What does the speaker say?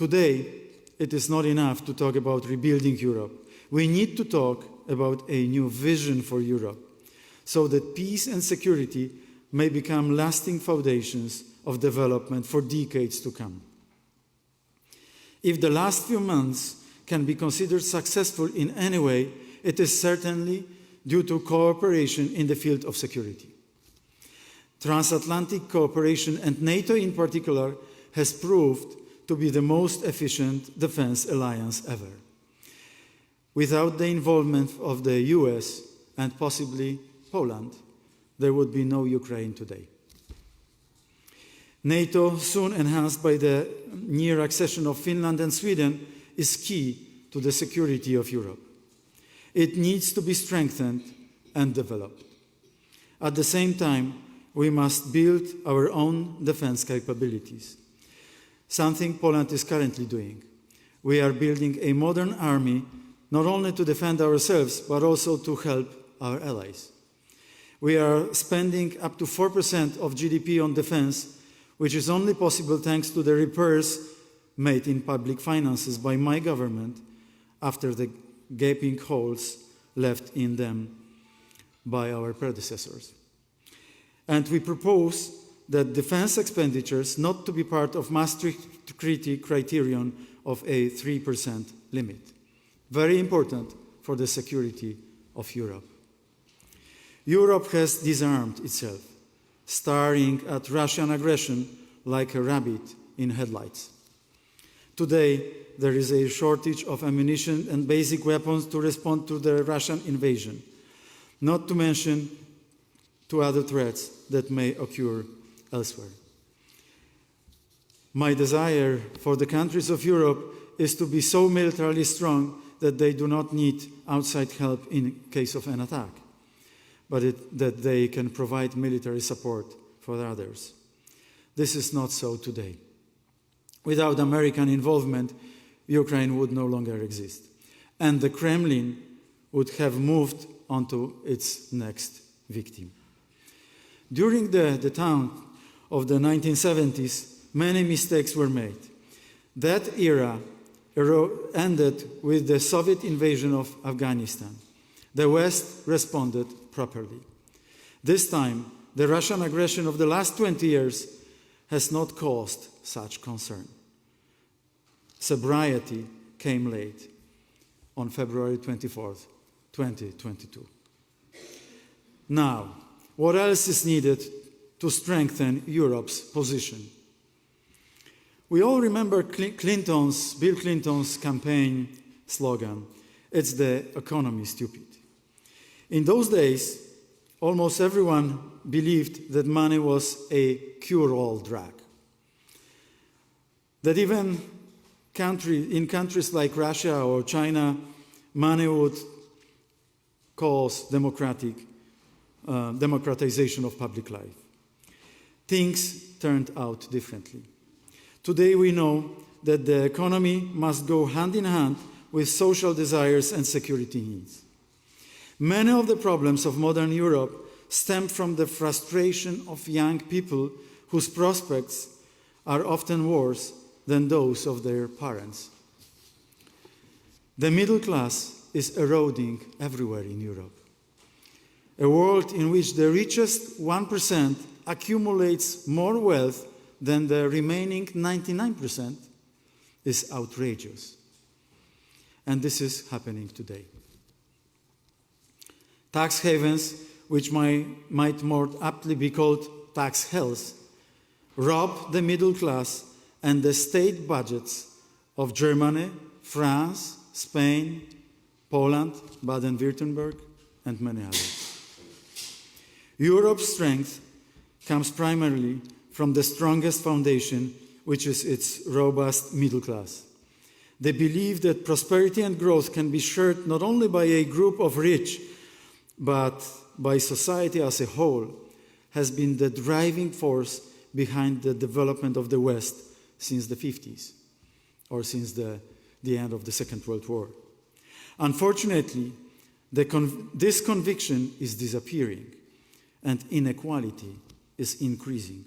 Today, it is not enough to talk about rebuilding Europe. We need to talk about a new vision for Europe, so that peace and security may become lasting foundations of development for decades to come. If the last few months can be considered successful in any way, it is certainly due to cooperation in the field of security. Transatlantic cooperation, and NATO in particular, has proved to be the most efficient defense alliance ever. Without the involvement of the US and possibly Poland, there would be no Ukraine today. NATO, soon enhanced by the near accession of Finland and Sweden, is key to the security of Europe. It needs to be strengthened and developed. At the same time, we must build our own defense capabilities, something Poland is currently doing. We are building a modern army, not only to defend ourselves, but also to help our allies. We are spending up to 4% of GDP on defense, which is only possible thanks to the repairs made in public finances by my government after the gaping holes left in them by our predecessors. And we propose that defense expenditures not to be part of Maastricht Treaty criterion of a 3% limit. Very important for the security of Europe. Europe has disarmed itself, staring at Russian aggression like a rabbit in headlights. Today, there is a shortage of ammunition and basic weapons to respond to the Russian invasion, not to mention two other threats that may occur elsewhere. My desire for the countries of Europe is to be so militarily strong that they do not need outside help in case of an attack, but that they can provide military support for others. This is not so today. Without American involvement, Ukraine would no longer exist, and the Kremlin would have moved on to its next victim. During the time of the 1970s, many mistakes were made. That era ended with the Soviet invasion of Afghanistan. The West responded properly. This time, the Russian aggression of the last 20 years has not caused such concern. Sobriety came late on February 24th, 2022. Now, what else is needed to strengthen Europe's position? We all remember Bill Clinton's campaign slogan, "It's the economy, stupid." In those days, almost everyone believed that money was a cure-all drug. That even in countries like Russia or China, money would cause democratization of public life. Things turned out differently. Today we know that the economy must go hand in hand with social desires and security needs. Many of the problems of modern Europe stem from the frustration of young people whose prospects are often worse than those of their parents. The middle class is eroding everywhere in Europe. A world in which the richest 1% accumulates more wealth than the remaining 99% is outrageous. And this is happening today. Tax havens, which might more aptly be called tax hells, rob the middle class and the state budgets of Germany, France, Spain, Poland, Baden-Württemberg, and many others. Europe's strength comes primarily from the strongest foundation, which is its robust middle class. They believe that prosperity and growth can be shared not only by a group of rich, but by society as a whole, has been the driving force behind the development of the West since the 50s, or since the end of the Second World War. Unfortunately, this conviction is disappearing, and inequality is increasing.